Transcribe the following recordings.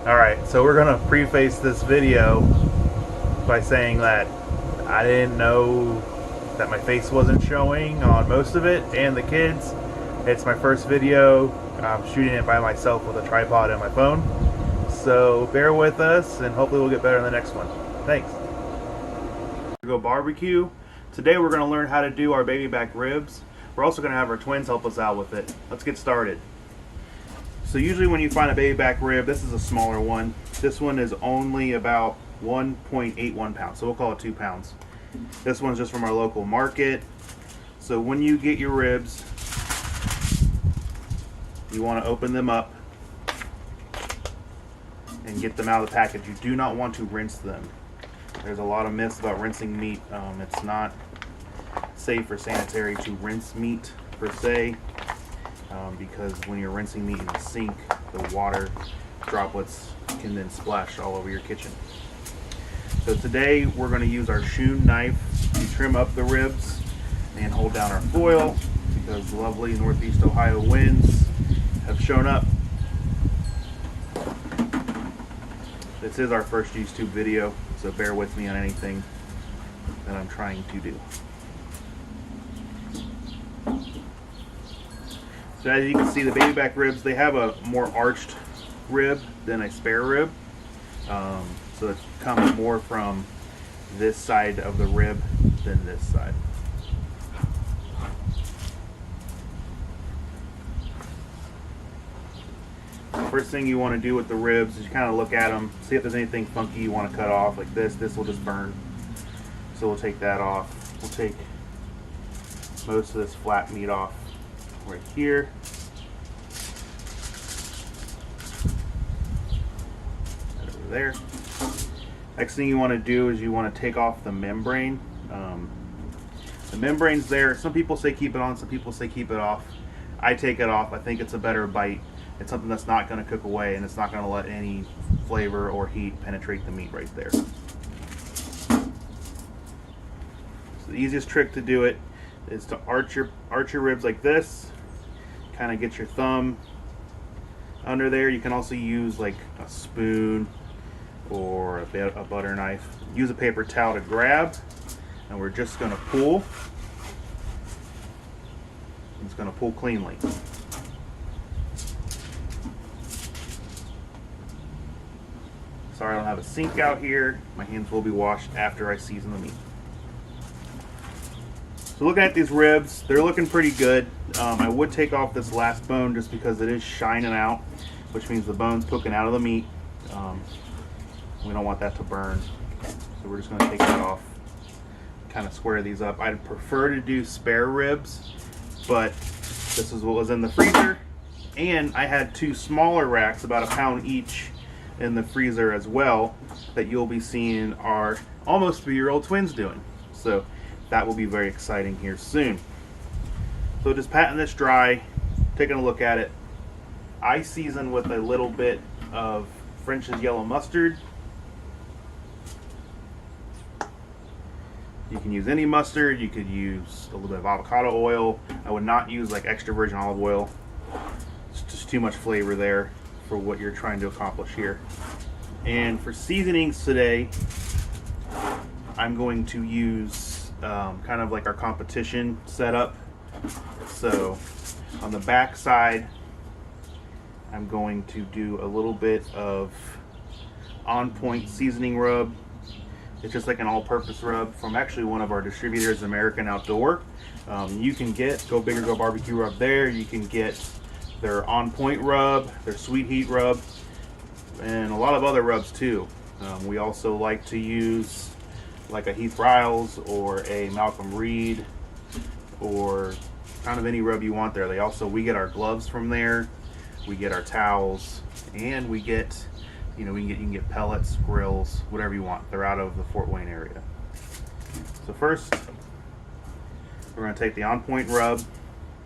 Alright, so we're going to preface this video by saying that I didn't know that my face wasn't showing on most of it, and the kids. It's my first video. I'm shooting it by myself with a tripod and my phone. So bear with us, and hopefully we'll get better in the next one. Thanks. Go barbecue. Today we're going to learn how to do our baby back ribs. We're also going to have our twins help us out with it. Let's get started. So usually when you find a baby back rib, this is a smaller one. This one is only about 1.81 pounds, so we'll call it 2 pounds. This one's just from our local market. So when you get your ribs, you want to open them up and get them out of the package. You do not want to rinse them. There's a lot of myths about rinsing meat. It's not safe or sanitary to rinse meat per se. Because when you're rinsing meat in the sink, the water droplets can then splash all over your kitchen. So today we're going to use our Shoon knife to trim up the ribs and hold down our foil because lovely Northeast Ohio winds have shown up. This is our first YouTube video, so bear with me on anything that I'm trying to do. So as you can see, the baby back ribs, they have a more arched rib than a spare rib. So it comes more from this side of the rib than this side. First thing you want to do with the ribs is you kind of look at them, see if there's anything funky you want to cut off, like this. This will just burn. So we'll take that off. We'll take most of this flat meat off right here. Right over there. Next thing you want to do is you want to take off the membrane. The membrane's there. Some people say keep it on, some people say keep it off. I take it off. I think it's a better bite. It's something that's not going to cook away, and it's not going to let any flavor or heat penetrate the meat right there. So the easiest trick to do it is to arch your ribs like this. Kind of get your thumb under there. You can also use like a spoon or a butter knife. Use a paper towel to grab, and we're just going to pull. It's going to pull cleanly. Sorry, I don't have a sink out here. My hands will be washed after I season the meat. So looking at these ribs, they're looking pretty good. I would take off this last bone just because it is shining out, which means the bone's poking out of the meat. We don't want that to burn. So we're just going to take that off, kind of square these up. I'd prefer to do spare ribs, but this is what was in the freezer. And I had 2 smaller racks, about 1 pound each, in the freezer as well, that you'll be seeing our almost 3-year-old twins doing. So that will be very exciting here soon. So just patting this dry, taking a look at it. I season with a little bit of French's yellow mustard. You can use any mustard. You could use a little bit of avocado oil. I would not use like extra virgin olive oil. It's just too much flavor there for what you're trying to accomplish here. And for seasonings today, I'm going to use kind of like our competition setup. So on the back side, I'm going to do a little bit of On Point seasoning rub. It's just like an all-purpose rub from actually one of our distributors, American Outdoor. You can get Go Big or Go BBQ Rub there. You can get their On Point rub, their Sweet Heat rub, and a lot of other rubs too. We also like to use like a Heath Riles or a Malcolm Reed or kind of any rub you want there. We get our gloves from there, we get our towels, and we get, you can get pellets, grills, whatever you want. They're out of the Fort Wayne area. So first, we're going to take the On Point rub,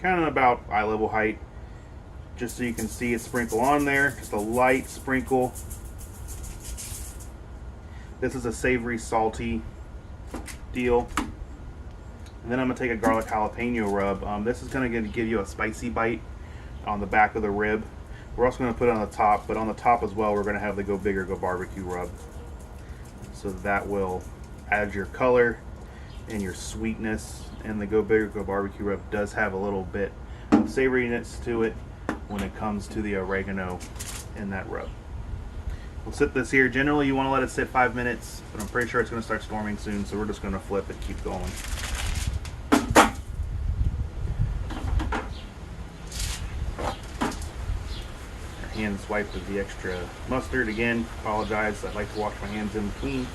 kind of about eye level height, just so you can see it sprinkle on there, just a light sprinkle. This is a savory, salty deal. And then I'm going to take a garlic jalapeno rub. This is going to give you a spicy bite on the back of the rib. We're also going to put it on the top, but on the top as well, we're going to have the Go Big or Go BBQ rub. So that will add your color and your sweetness. And the Go Big or Go BBQ rub does have a little bit of savoriness to it when it comes to the oregano in that rub. We'll sit this here. Generally, you want to let it sit 5 minutes, but I'm pretty sure it's going to start storming soon, so we're just going to flip it, keep going. Hands wiped with the extra mustard. Again, apologize, I like to wash my hands in between,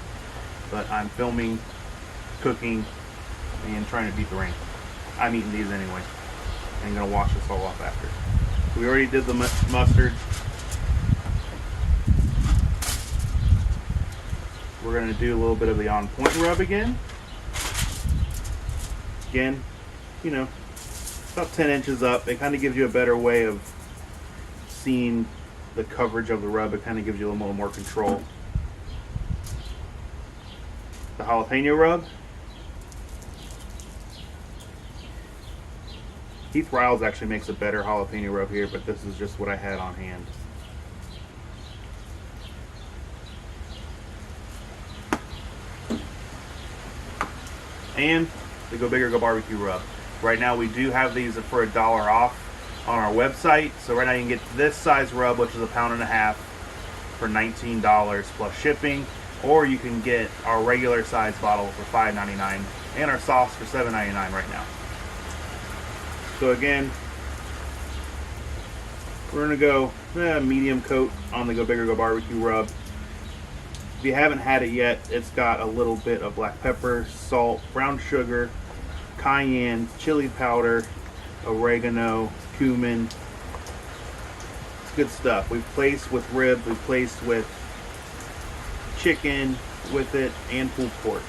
but I'm filming, cooking, and trying to beat the rain. I'm eating these anyway. I'm gonna wash this all off after. So we already did the mustard. We're gonna do a little bit of the on point rub again. Again, you know, about 10 inches up. It kind of gives you a better way of seeing the coverage of the rub. It kind of gives you a little more control. The jalapeno rub. Keith Riles actually makes a better jalapeno rub here, but this is just what I had on hand. And the Go Big or Go BBQ rub. Right now we do have these for $1 off on our website. So right now you can get this size rub, which is £1.5 pounds, for $19 plus shipping, or you can get our regular size bottle for $5.99 and our sauce for $7.99 right now. So again, we're gonna go medium coat on the Go Big or Go BBQ rub. If you haven't had it yet, it's got a little bit of black pepper, salt, brown sugar, cayenne, chili powder, oregano, cumin. It's good stuff. We've placed with rib, we've placed with chicken with it, and pulled pork.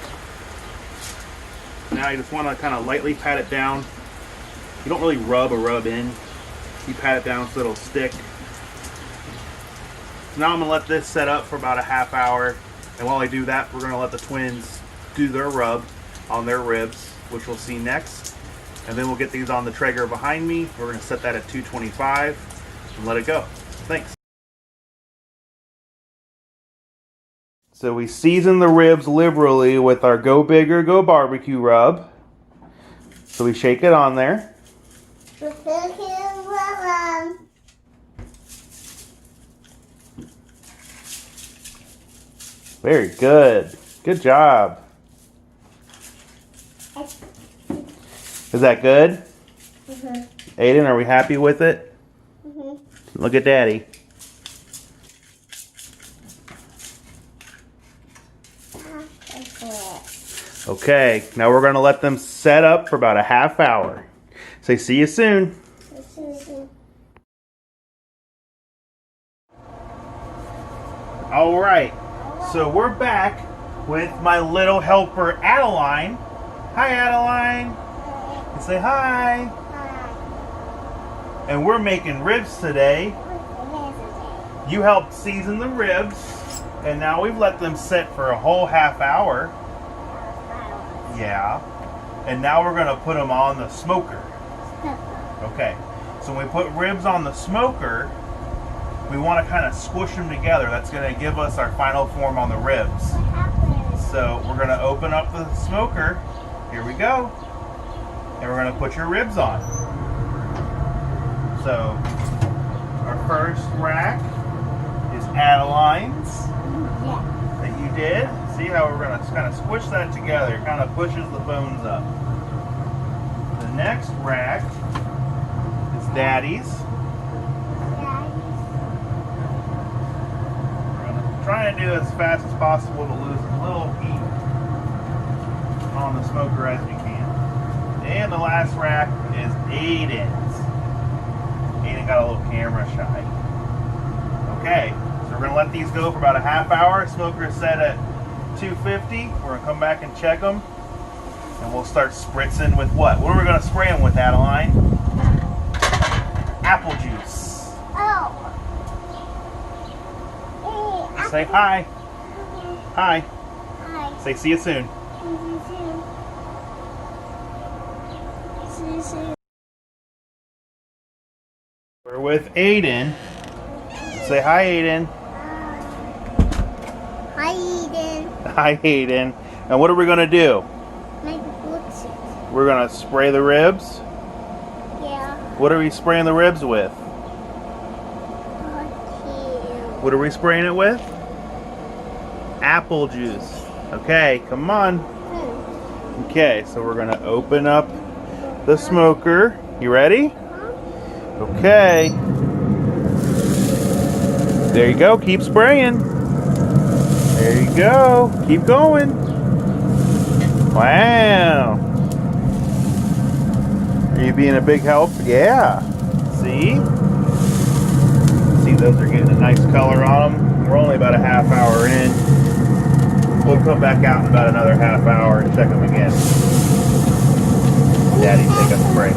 Now you just want to kind of lightly pat it down. You don't really rub in. You pat it down so it'll stick. So now I'm gonna let this set up for about a half hour, and while I do that, we're gonna let the twins do their rub on their ribs, which we'll see next. And then we'll get these on the Traeger behind me. We're gonna set that at 225 and let it go. Thanks. So we season the ribs liberally with our Go Big or Go BBQ rub. So we shake it on there. Very good. Good job. Is that good? Mm-hmm. Aiden, are we happy with it? Mm-hmm. Look at Daddy. Okay, now we're going to let them set up for about a half hour. Say, see you soon. All right, so we're back with my little helper, Adeline. Hi, Adeline. You say hi. Hi. And we're making ribs today. You helped season the ribs, and now we've let them sit for a whole half hour. Yeah. And now we're going to put them on the smoker. Okay. So when we put ribs on the smoker, we want to kind of squish them together. That's going to give us our final form on the ribs. So we're going to open up the smoker. Here we go. And we're going to put your ribs on. So our first rack is Adeline's that you did. See how we're going to kind of squish that together. It kind of pushes the bones up. The next rack is Daddy's. We're going to try and do it as fast as possible to lose as little heat on the smoker as we can. And the last rack is Aiden's. Aiden got a little camera shy. Okay, so we're going to let these go for about a half hour. Smoker is set at 250. We're going to come back and check them. And we'll start spritzing with what? What are we going to spray them with, Adeline? Apple juice. Oh. Hey, say hi. Hi. Hi. Say see you soon. See you soon. We're with Aiden. Say hi, Aiden. Hi, Eden. Hi, Aiden. And what are we going to do? Make boots. We're going to spray the ribs. Yeah. What are we spraying the ribs with? Okay. What are we spraying it with? Apple juice. Okay, come on. Okay, so we're going to open up the smoker. You ready? Okay. There you go. Keep spraying. There you go. Keep going. Wow. Are you being a big help? Yeah. See? See, those are getting a nice color on them. We're only about a half hour in. We'll come back out in about another half hour and check them again. Daddy, take a spray.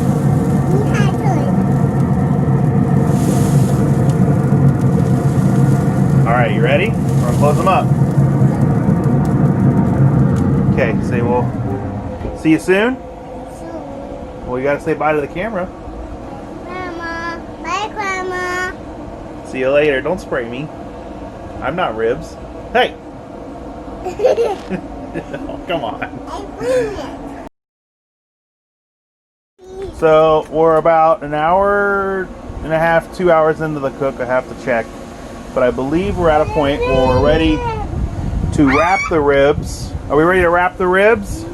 Alright, you ready? We're going to close them up. Okay, say we'll see you soon. Well, you got to say bye to the camera. Grandma. Bye, Grandma. See you later. Don't spray me. I'm not Ribs. Hey! Oh, come on. So we're about an hour and a half, 2 hours into the cook. I have to check. But I believe we're at a point where we're ready to wrap the ribs. Are we ready to wrap the ribs?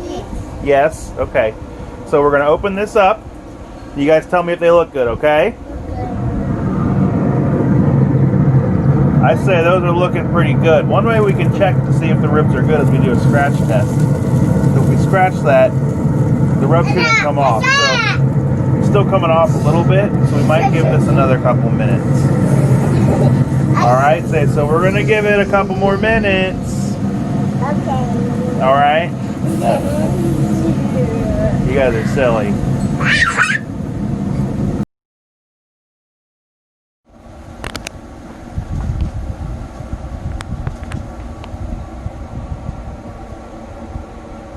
Yes. Okay. So we're going to open this up. You guys tell me if they look good, okay? I say those are looking pretty good. One way we can check to see if the ribs are good is we do a scratch test. So if we scratch that, the rub shouldn't come off. So it's still coming off a little bit, so we might give this another couple minutes. Alright, so we're going to give it a couple more minutes. Okay. Alright? You guys are silly.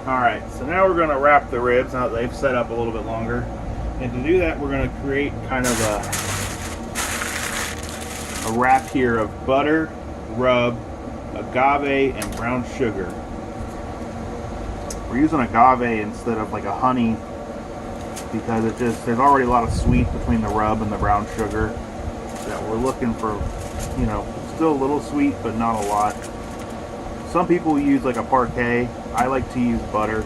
Alright, so now we're going to wrap the ribs now that they've set up a little bit longer. And to do that, we're going to create kind of a wrap here of butter, rub, agave, and brown sugar. We're using agave instead of like a honey because there's already a lot of sweet between the rub and the brown sugar that we're looking for, you know, still a little sweet but not a lot. Some people use like a parquet. I like to use butter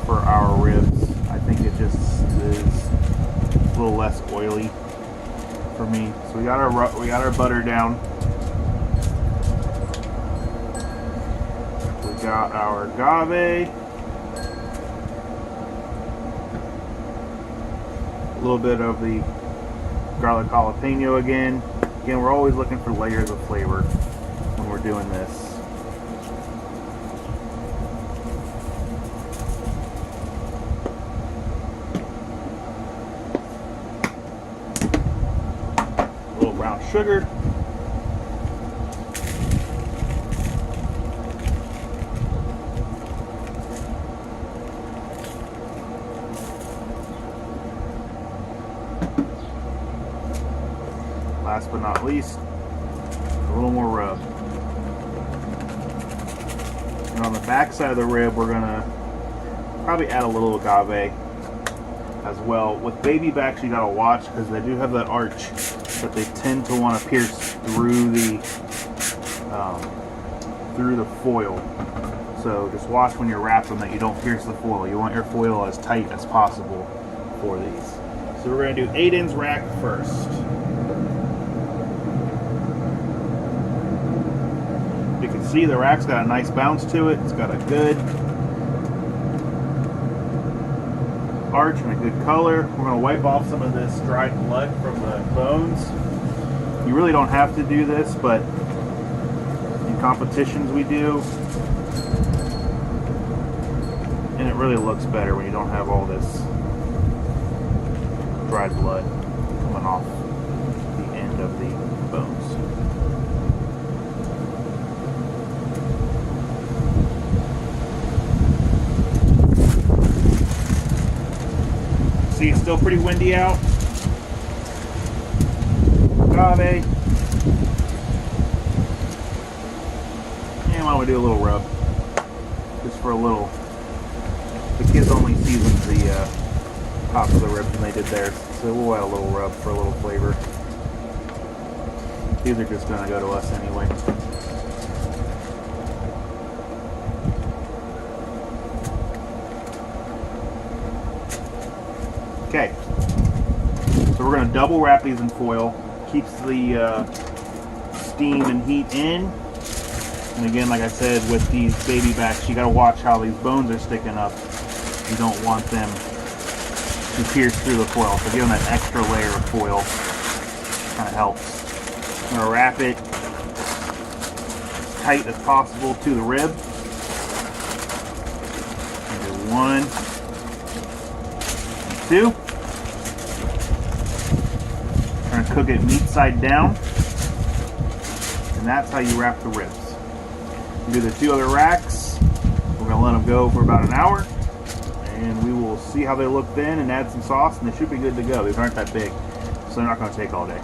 for our ribs. I think it just is a little less oily for me. So we got our butter down. We got our agave. A little bit of the garlic jalapeno again. Again, we're always looking for layers of flavor when we're doing this. A little brown sugar. Last but not least, a little more rub. And on the back side of the rib, we're gonna probably add a little agave as well. With baby backs, you gotta watch because they do have that arch that they tend to want to pierce through the foil. So just watch when you're wrapping that you don't pierce the foil. You want your foil as tight as possible for these. So we're gonna do Aiden's rack first. You can see the rack's got a nice bounce to it. It's got a good arch and a good color. We're going to wipe off some of this dried blood from the bones. You really don't have to do this, but in competitions we do. And it really looks better when you don't have all this dried blood coming off the end of the bones. See, it's still pretty windy out. Agave. I'm gonna do a little rub, just for a little. The kids only seasoned the top of the ribs when they did theirs, so we'll add a little rub for a little flavor. These are just gonna go to us anyway. Okay, so we're gonna double wrap these in foil. Keeps the steam and heat in. And again, like I said, with these baby backs, you gotta watch how these bones are sticking up. You don't want them to pierce through the foil. So give them that extra layer of foil. Kind of helps. I'm gonna wrap it as tight as possible to the rib. Do 1, 2. We're gonna cook it meat side down, and that's how you wrap the ribs. Do the 2 other racks. We're gonna let them go for about an hour, and we will see how they look then and add some sauce, and they should be good to go. These aren't that big, so they're not gonna take all day.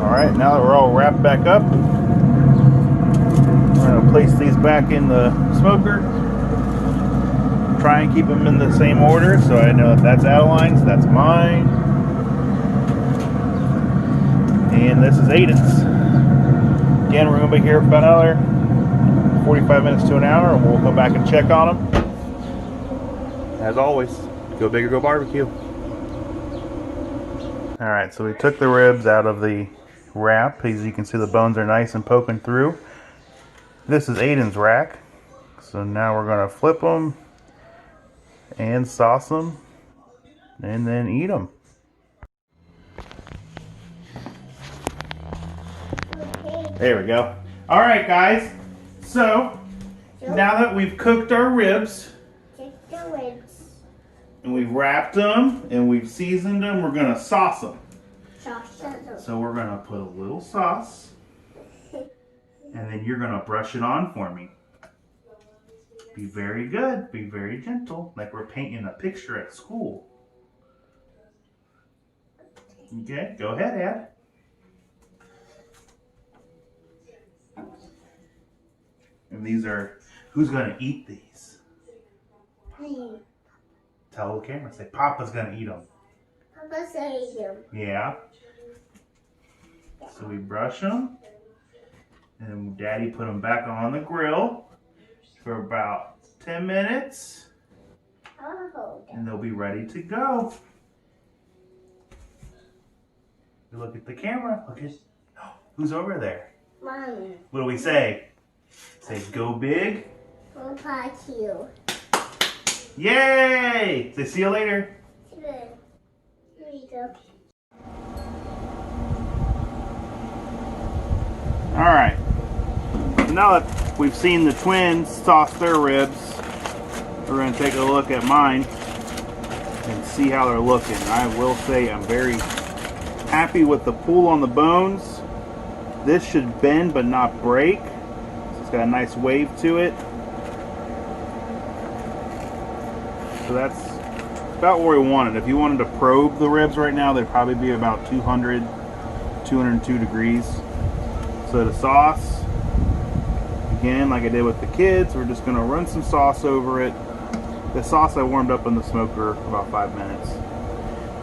Alright, now that we're all wrapped back up, we're going to place these back in the smoker. Try and keep them in the same order so I know that that's Adeline's, that's mine. And this is Aiden's. Again, we're going to be here for about another 45 minutes to an hour, and we'll come back and check on them. As always, go big or go barbecue. Alright, so we took the ribs out of the wrap. As you can see, the bones are nice and poking through. This is Aiden's rack. So now we're going to flip them and sauce them and then eat them. There we go. Alright guys, so now that we've cooked our ribs and we've wrapped them and we've seasoned them, we're going to sauce them. So we're going to put a little sauce, and then you're going to brush it on for me. Be very good, be very gentle, like we're painting a picture at school. Okay, go ahead, Ad. And these are, who's going to eat these? Me. Tell the camera, say Papa's going to eat them. Papa's gonna eat them. Yeah. So we brush them, and then Daddy put them back on the grill for about 10 minutes, and they'll be ready to go. You look at the camera. Look at, who's over there? Mommy. What do we say? Say go big. Go barbecue. Yay! Say see you later. Here we go. Alright, so now that we've seen the twins sauce their ribs, we're going to take a look at mine and see how they're looking. I will say I'm very happy with the pull on the bones. This should bend but not break. It's got a nice wave to it. So that's about where we wanted. If you wanted to probe the ribs right now, they'd probably be about 200, 202 degrees. So the sauce, again, like I did with the kids, we're just gonna run some sauce over it. The sauce I warmed up in the smoker for about 5 minutes.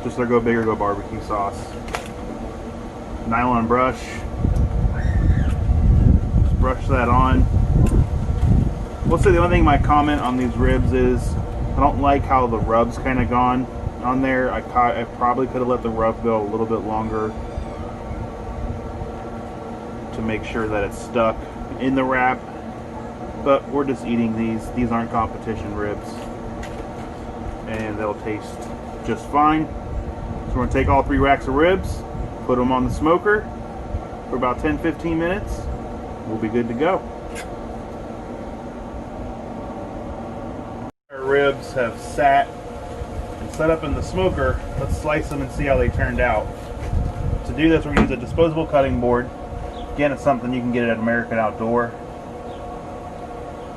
Just their Go Big or Go barbecue sauce. Nylon brush. Just brush that on. We'll say the only thing my comment on these ribs is I don't like how the rub's kind of gone on there. I probably could have let the rub go a little bit longer to make sure that it's stuck in the wrap, but we're just eating these. These aren't competition ribs, and they'll taste just fine. So we're going to take all 3 racks of ribs, put them on the smoker for about 10-15 minutes. We'll be good to go. Our ribs have sat set up in the smoker, let's slice them and see how they turned out. To do this, we're going to use a disposable cutting board. Again, it's something you can get at American Outdoor.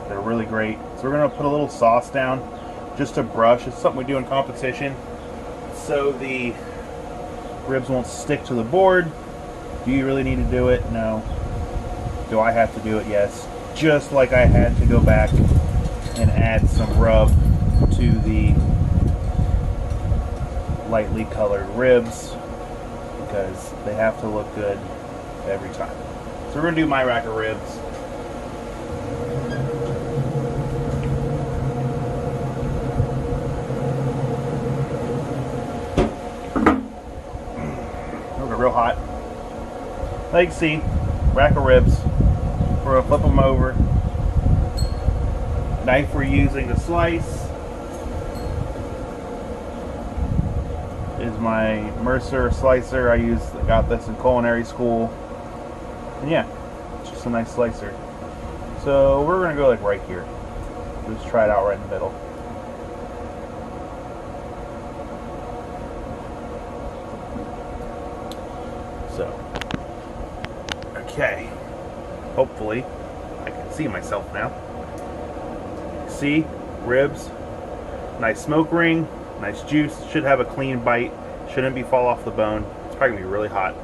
They're really great. So we're going to put a little sauce down just to brush. It's something we do in competition so the ribs won't stick to the board. Do you really need to do it? No. Do I have to do it? Yes. Just like I had to go back and add some rub to the lightly colored ribs because they have to look good every time. So we're going to do my rack of ribs. Those are real hot. Like you see, rack of ribs. We're going to flip them over. Knife we're using to slice is my Mercer slicer. I got this in culinary school. And yeah, it's just a nice slicer. So we're going to go like right here. Just try it out right in the middle. So, okay. Hopefully, I can see myself now. See, ribs, nice smoke ring, nice juice. Should have a clean bite. Shouldn't be fall off the bone. It's probably gonna be really hot.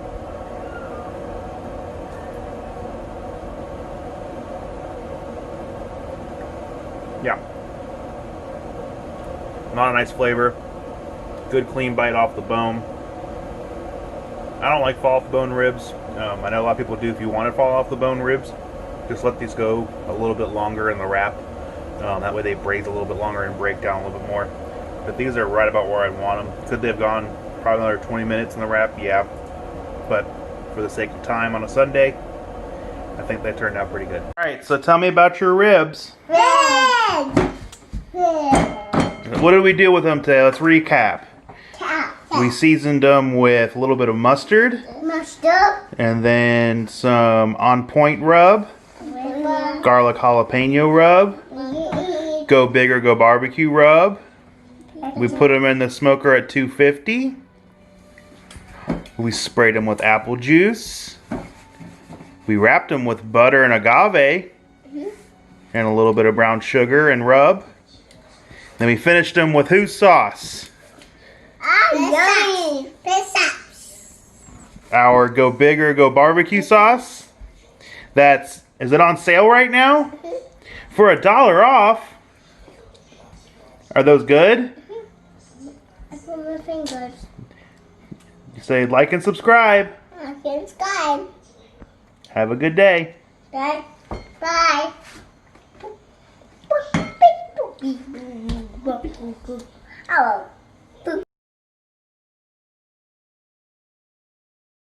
Yeah. Not a nice flavor. Good clean bite off the bone. I don't like fall off the bone ribs. I know a lot of people do. If you want to fall off the bone ribs, just let these go a little bit longer in the wrap. That way they braise a little bit longer and break down a little bit more. But these are right about where I want them. Could they have gone probably another 20 minutes in the wrap? Yeah. But for the sake of time on a Sunday, I think they turned out pretty good. Alright, so tell me about your ribs. Red. What did we do with them today? Let's recap. We seasoned them with a little bit of mustard. And then some On Point rub. Garlic jalapeno rub. Go Big or Go BBQ rub. We put them in the smoker at 250. We sprayed them with apple juice. We wrapped them with butter and agave. And a little bit of brown sugar and rub. Then we finished them with whose sauce? Our Go Big or Go BBQ sauce. Is it on sale right now? For $1 off. Are those good? I put my fingers. You say like and subscribe. I can subscribe. Have a good day. Bye. Bye. Oh.